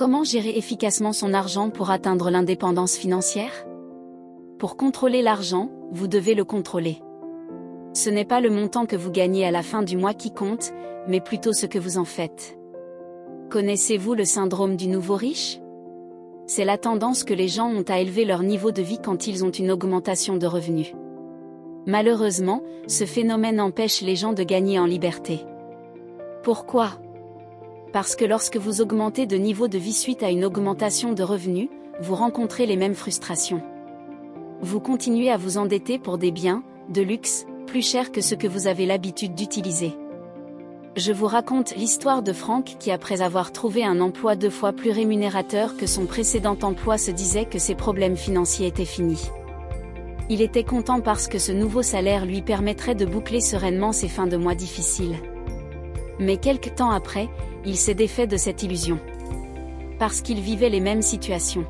Comment gérer efficacement son argent pour atteindre l'indépendance financière? Pour contrôler l'argent, vous devez le contrôler. Ce n'est pas le montant que vous gagnez à la fin du mois qui compte, mais plutôt ce que vous en faites. Connaissez-vous le syndrome du nouveau riche? C'est la tendance que les gens ont à élever leur niveau de vie quand ils ont une augmentation de revenus. Malheureusement, ce phénomène empêche les gens de gagner en liberté. Pourquoi? Parce que lorsque vous augmentez de niveau de vie suite à une augmentation de revenus, vous rencontrez les mêmes frustrations. Vous continuez à vous endetter pour des biens, de luxe, plus chers que ce que vous avez l'habitude d'utiliser. Je vous raconte l'histoire de Franck qui, après avoir trouvé un emploi 2 fois plus rémunérateur que son précédent emploi, se disait que ses problèmes financiers étaient finis. Il était content parce que ce nouveau salaire lui permettrait de boucler sereinement ses fins de mois difficiles. Mais quelque temps après, il s'est défait de cette illusion. Parce qu'il vivait les mêmes situations.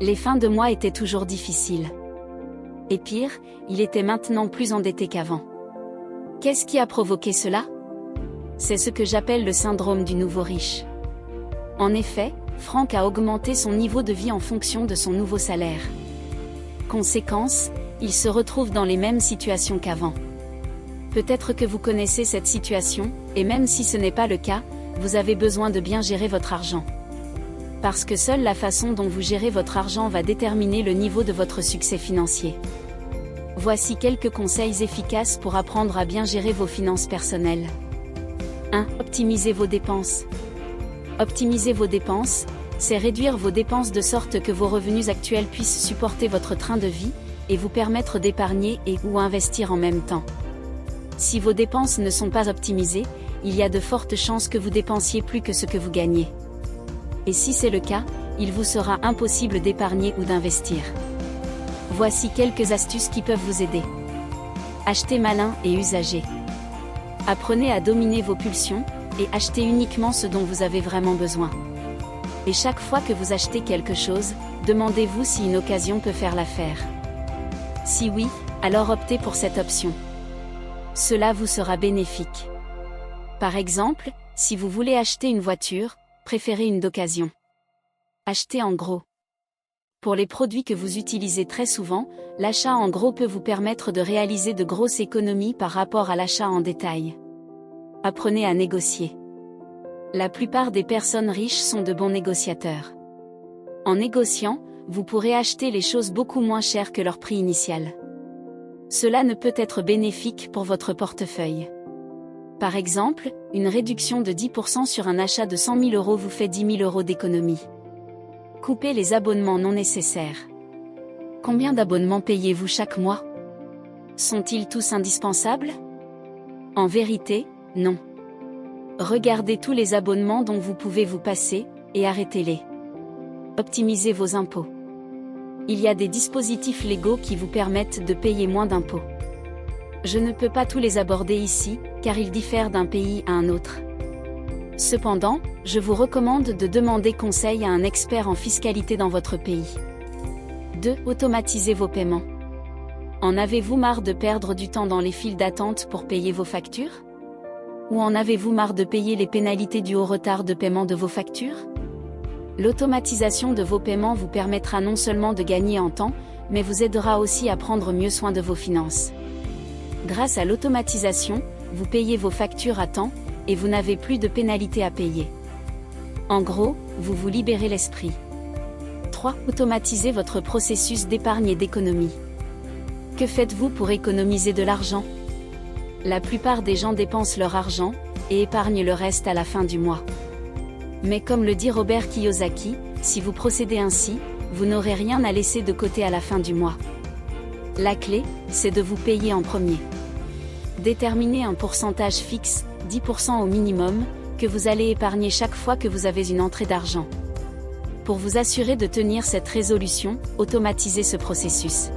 Les fins de mois étaient toujours difficiles. Et pire, il était maintenant plus endetté qu'avant. Qu'est-ce qui a provoqué cela? C'est ce que j'appelle le syndrome du nouveau riche. En effet, Franck a augmenté son niveau de vie en fonction de son nouveau salaire. Conséquence, il se retrouve dans les mêmes situations qu'avant. Peut-être que vous connaissez cette situation, et même si ce n'est pas le cas, vous avez besoin de bien gérer votre argent. Parce que seule la façon dont vous gérez votre argent va déterminer le niveau de votre succès financier. Voici quelques conseils efficaces pour apprendre à bien gérer vos finances personnelles. 1. Optimisez vos dépenses. Optimiser vos dépenses, c'est réduire vos dépenses de sorte que vos revenus actuels puissent supporter votre train de vie, et vous permettre d'épargner ou investir en même temps. Si vos dépenses ne sont pas optimisées, il y a de fortes chances que vous dépensiez plus que ce que vous gagnez. Et si c'est le cas, il vous sera impossible d'épargner ou d'investir. Voici quelques astuces qui peuvent vous aider. Achetez malin et usagé. Apprenez à dominer vos pulsions, et achetez uniquement ce dont vous avez vraiment besoin. Et chaque fois que vous achetez quelque chose, demandez-vous si une occasion peut faire l'affaire. Si oui, alors optez pour cette option. Cela vous sera bénéfique. Par exemple, si vous voulez acheter une voiture, préférez une d'occasion. Achetez en gros. Pour les produits que vous utilisez très souvent, l'achat en gros peut vous permettre de réaliser de grosses économies par rapport à l'achat en détail. Apprenez à négocier. La plupart des personnes riches sont de bons négociateurs. En négociant, vous pourrez acheter les choses beaucoup moins chères que leur prix initial. Cela ne peut être bénéfique pour votre portefeuille. Par exemple, une réduction de 10% sur un achat de 100 000 € vous fait 10 000 € d'économie. Coupez les abonnements non nécessaires. Combien d'abonnements payez-vous chaque mois? Sont-ils tous indispensables? En vérité, non. Regardez tous les abonnements dont vous pouvez vous passer, et arrêtez-les. Optimisez vos impôts. Il y a des dispositifs légaux qui vous permettent de payer moins d'impôts. Je ne peux pas tous les aborder ici, car ils diffèrent d'un pays à un autre. Cependant, je vous recommande de demander conseil à un expert en fiscalité dans votre pays. 2. Automatisez vos paiements. En avez-vous marre de perdre du temps dans les files d'attente pour payer vos factures? Ou en avez-vous marre de payer les pénalités dues au retard de paiement de vos factures? L'automatisation de vos paiements vous permettra non seulement de gagner en temps, mais vous aidera aussi à prendre mieux soin de vos finances. Grâce à l'automatisation, vous payez vos factures à temps, et vous n'avez plus de pénalités à payer. En gros, vous vous libérez l'esprit. 3. Automatisez votre processus d'épargne et d'économie. Que faites-vous pour économiser de l'argent? La plupart des gens dépensent leur argent, et épargnent le reste à la fin du mois. Mais comme le dit Robert Kiyosaki, si vous procédez ainsi, vous n'aurez rien à laisser de côté à la fin du mois. La clé, c'est de vous payer en premier. Déterminez un pourcentage fixe, 10% au minimum, que vous allez épargner chaque fois que vous avez une entrée d'argent. Pour vous assurer de tenir cette résolution, automatisez ce processus.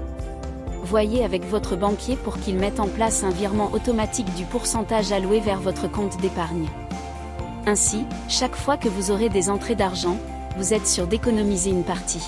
Voyez avec votre banquier pour qu'il mette en place un virement automatique du pourcentage alloué vers votre compte d'épargne. Ainsi, chaque fois que vous aurez des entrées d'argent, vous êtes sûr d'économiser une partie.